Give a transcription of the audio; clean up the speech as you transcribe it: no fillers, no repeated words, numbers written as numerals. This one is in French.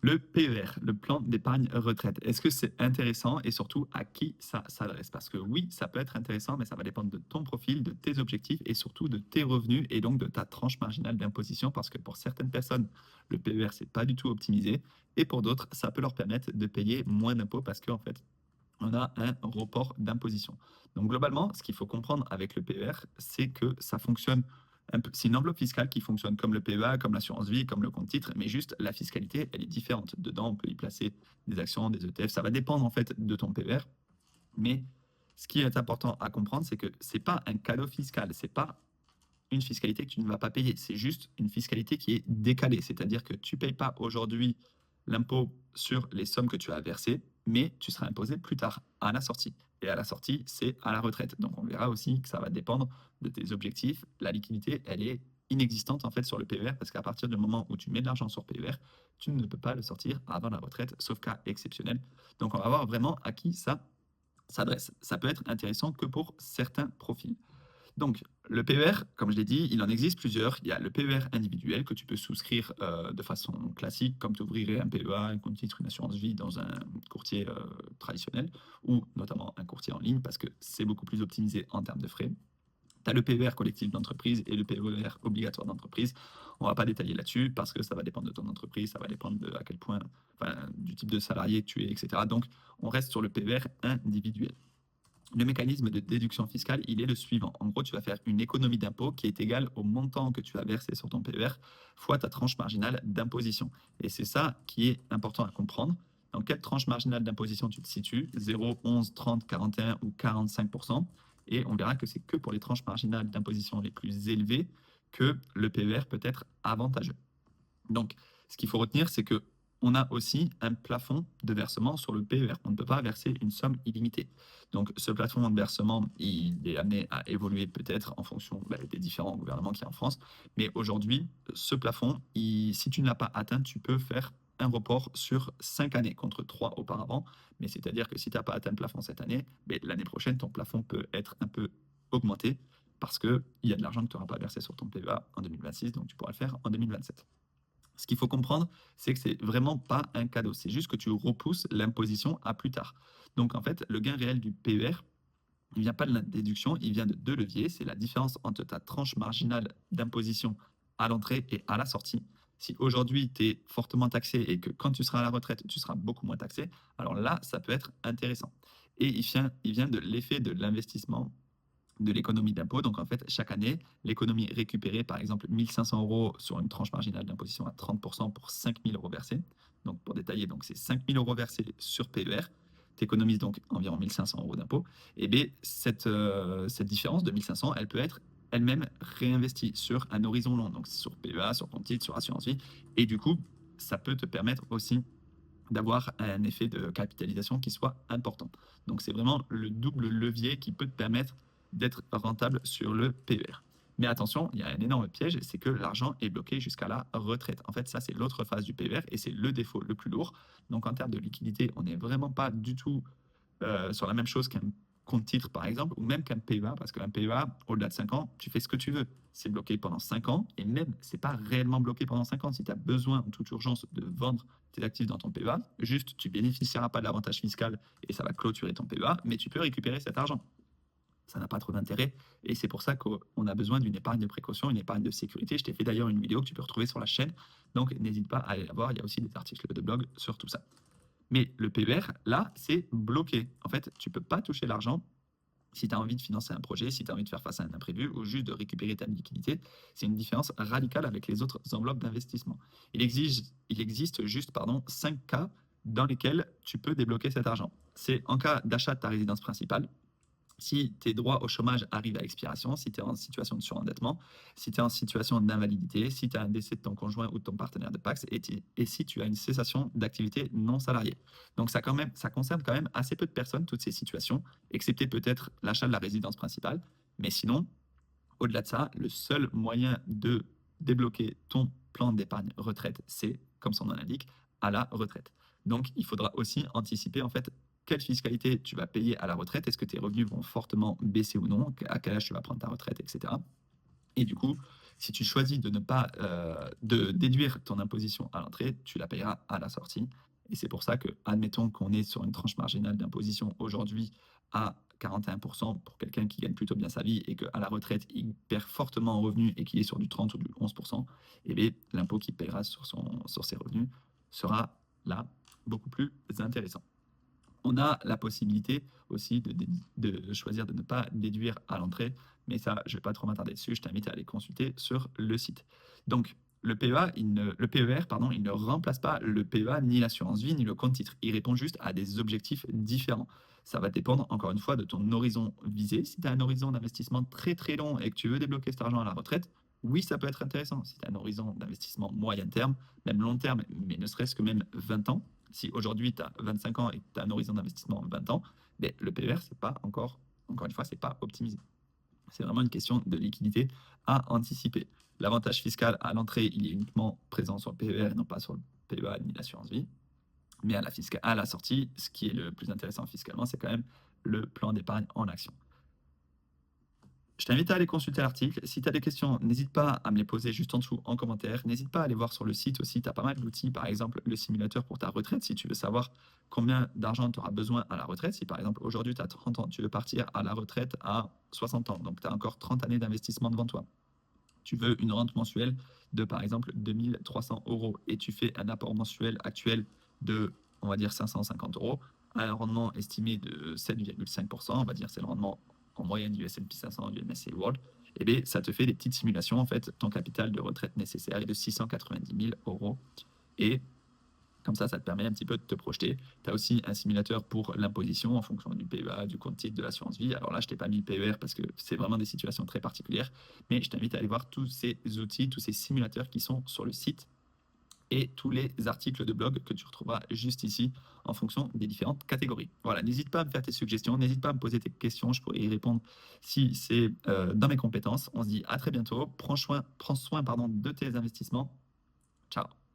Le PER, le plan d'épargne retraite, est-ce que c'est intéressant et surtout à qui ça s'adresse? Parce que oui, ça peut être intéressant, mais ça va dépendre de ton profil, de tes objectifs et surtout de tes revenus et donc de ta tranche marginale d'imposition parce que pour certaines personnes, le PER, c'est pas du tout optimisé et pour d'autres, ça peut leur permettre de payer moins d'impôts parce qu'en fait, on a un report d'imposition. Donc globalement, ce qu'il faut comprendre avec le PER, c'est que ça fonctionne c'est une enveloppe fiscale qui fonctionne comme le PEA, comme l'assurance vie, comme le compte titre, mais juste la fiscalité, elle est différente. Dedans, on peut y placer des actions, des ETF. Ça va dépendre en fait de ton PER. Mais ce qui est important à comprendre, c'est que c'est pas un cadeau fiscal, c'est pas une fiscalité que tu ne vas pas payer. C'est juste une fiscalité qui est décalée. C'est-à-dire que tu ne payes pas aujourd'hui l'impôt sur les sommes que tu as versées, mais tu seras imposé plus tard, à la sortie. Et à la sortie, c'est à la retraite. Donc on verra aussi que ça va dépendre de tes objectifs. La liquidité, elle est inexistante en fait sur le PER parce qu'à partir du moment où tu mets de l'argent sur PER, tu ne peux pas le sortir avant la retraite, sauf cas exceptionnel. Donc on va voir vraiment à qui ça s'adresse. Ça peut être intéressant que pour certains profils. Donc, le PER, comme je l'ai dit, il en existe plusieurs. Il y a le PER individuel que tu peux souscrire de façon classique, comme tu ouvrirais un PEA, un compte titre, une assurance vie dans un courtier traditionnel, ou notamment un courtier en ligne, parce que c'est beaucoup plus optimisé en termes de frais. Tu as le PER collectif d'entreprise et le PER obligatoire d'entreprise. On ne va pas détailler là-dessus parce que ça va dépendre de ton entreprise, ça va dépendre de à quel point, enfin, du type de salarié que tu es, etc. Donc, on reste sur le PER individuel. Le mécanisme de déduction fiscale, il est le suivant. En gros, tu vas faire une économie d'impôt qui est égale au montant que tu as versé sur ton PER fois ta tranche marginale d'imposition. Et c'est ça qui est important à comprendre. Dans quelle tranche marginale d'imposition tu te situes? 0, 11, 30, 41 ou 45%. Et on verra que c'est que pour les tranches marginales d'imposition les plus élevées que le PER peut être avantageux. Donc, ce qu'il faut retenir, c'est que on a aussi un plafond de versement sur le PER. On ne peut pas verser une somme illimitée. Donc, ce plafond de versement, il est amené à évoluer peut-être en fonction des différents gouvernements qu'il y a en France. Mais aujourd'hui, ce plafond, si tu ne l'as pas atteint, tu peux faire un report sur 5 années contre 3 auparavant. Mais c'est-à-dire que si tu n'as pas atteint le plafond cette année, l'année prochaine, ton plafond peut être un peu augmenté parce qu'il y a de l'argent que tu n'auras pas versé sur ton PEA en 2026, donc tu pourras le faire en 2027. Ce qu'il faut comprendre, c'est que c'est vraiment pas un cadeau. C'est juste que tu repousses l'imposition à plus tard. Donc, en fait, le gain réel du PER, il ne vient pas de la déduction, il vient de deux leviers. C'est la différence entre ta tranche marginale d'imposition à l'entrée et à la sortie. Si aujourd'hui, tu es fortement taxé et que quand tu seras à la retraite, tu seras beaucoup moins taxé, alors là, ça peut être intéressant. Et il vient de l'effet de l'investissement de l'économie d'impôt. Donc, en fait, chaque année, l'économie récupérée, par exemple, 1 500 euros sur une tranche marginale d'imposition à 30% pour 5 000 euros versés. Donc, pour détailler, donc c'est 5 000 euros versés sur PER. Tu économises donc environ 1 500 euros d'impôt. Et bien, cette différence de 1 500, elle peut être elle-même réinvestie sur un horizon long, donc sur PEA, sur compte titre, sur assurance vie. Et du coup, ça peut te permettre aussi d'avoir un effet de capitalisation qui soit important. Donc, c'est vraiment le double levier qui peut te permettre d'être rentable sur le PER. Mais attention, il y a un énorme piège, c'est que l'argent est bloqué jusqu'à la retraite. En fait, ça, c'est l'autre phase du PER et c'est le défaut le plus lourd. Donc, en termes de liquidité, on n'est vraiment pas du tout sur la même chose qu'un compte titre, par exemple, ou même qu'un PEA, parce qu'un PEA, au-delà de 5 ans, tu fais ce que tu veux. C'est bloqué pendant 5 ans, et même, c'est pas réellement bloqué pendant 5 ans. Si tu as besoin, en toute urgence, de vendre tes actifs dans ton PEA, juste, tu bénéficieras pas de l'avantage fiscal et ça va clôturer ton PEA, mais tu peux récupérer cet argent. Ça n'a pas trop d'intérêt, et c'est pour ça qu'on a besoin d'une épargne de précaution, une épargne de sécurité. Je t'ai fait d'ailleurs une vidéo que tu peux retrouver sur la chaîne, donc n'hésite pas à aller la voir, il y a aussi des articles de blog sur tout ça. Mais le PER, là, c'est bloqué. En fait, tu ne peux pas toucher l'argent si tu as envie de financer un projet, si tu as envie de faire face à un imprévu ou juste de récupérer ta liquidité. C'est une différence radicale avec les autres enveloppes d'investissement. Il existe juste 5 cas dans lesquels tu peux débloquer cet argent. C'est en cas d'achat de ta résidence principale, si tes droits au chômage arrivent à expiration, si tu es en situation de surendettement, si tu es en situation d'invalidité, si tu as un décès de ton conjoint ou de ton partenaire de PAX et si tu as une cessation d'activité non salariée. Donc ça concerne quand même assez peu de personnes, toutes ces situations, excepté peut-être l'achat de la résidence principale. Mais sinon, au-delà de ça, le seul moyen de débloquer ton plan d'épargne retraite, c'est, comme son nom l'indique, à la retraite. Donc, il faudra aussi anticiper en fait quelle fiscalité tu vas payer à la retraite. Est-ce que tes revenus vont fortement baisser ou non? À quel âge tu vas prendre ta retraite, etc. Et du coup, Si tu choisis de ne pas de déduire ton imposition à l'entrée, tu la payeras à la sortie. Et c'est pour ça que, admettons qu'on est sur une tranche marginale d'imposition aujourd'hui à 41% pour quelqu'un qui gagne plutôt bien sa vie et qu'à la retraite, il perd fortement en revenus et qu'il est sur du 30 ou du 11%, et bien, l'impôt qu'il paiera sur ses revenus sera là beaucoup plus intéressant. On a la possibilité aussi de choisir de ne pas déduire à l'entrée, mais ça, je ne vais pas trop m'attarder dessus, je t'invite à aller consulter sur le site. Donc, le le PER, pardon, il ne remplace pas le PEA, ni l'assurance vie, ni le compte titre. Il répond juste à des objectifs différents. Ça va dépendre, encore une fois, de ton horizon visé. Si tu as un horizon d'investissement très très long et que tu veux débloquer cet argent à la retraite, oui, ça peut être intéressant. Si tu as un horizon d'investissement moyen terme, même long terme, mais ne serait-ce que même 20 ans, si aujourd'hui tu as 25 ans et que tu as un horizon d'investissement 20 ans, ben, le PER, c'est pas encore une fois, c'est pas optimisé. C'est vraiment une question de liquidité à anticiper. L'avantage fiscal à l'entrée, il est uniquement présent sur le PER et non pas sur le PEA ni l'assurance vie. Mais à la sortie, ce qui est le plus intéressant fiscalement, c'est quand même le plan d'épargne en action. Je t'invite à aller consulter l'article. Si tu as des questions, n'hésite pas à me les poser juste en dessous en commentaire. N'hésite pas à aller voir sur le site aussi. Tu as pas mal d'outils, par exemple le simulateur pour ta retraite, si tu veux savoir combien d'argent tu auras besoin à la retraite. Si par exemple aujourd'hui tu as 30 ans, tu veux partir à la retraite à 60 ans, donc tu as encore 30 années d'investissement devant toi. Tu veux une rente mensuelle de par exemple 2300 euros et tu fais un apport mensuel actuel de, on va dire, 550 euros à un rendement estimé de 7,5%, on va dire c'est le rendement en moyenne du S&P 500, du MSCI World, et bien ça te fait des petites simulations. En fait, ton capital de retraite nécessaire est de 690 000 euros. Et comme ça te permet un petit peu de te projeter. Tu as aussi un simulateur pour l'imposition en fonction du PEA, du compte titre, de l'assurance vie. Alors là, je t'ai pas mis le PER parce que c'est vraiment des situations très particulières, mais je t'invite à aller voir tous ces outils, tous ces simulateurs qui sont sur le site et tous les articles de blog que tu retrouveras juste ici en fonction des différentes catégories. Voilà, n'hésite pas à me faire tes suggestions, n'hésite pas à me poser tes questions, je pourrais y répondre si c'est dans mes compétences. On se dit à très bientôt, prends soin de tes investissements. Ciao.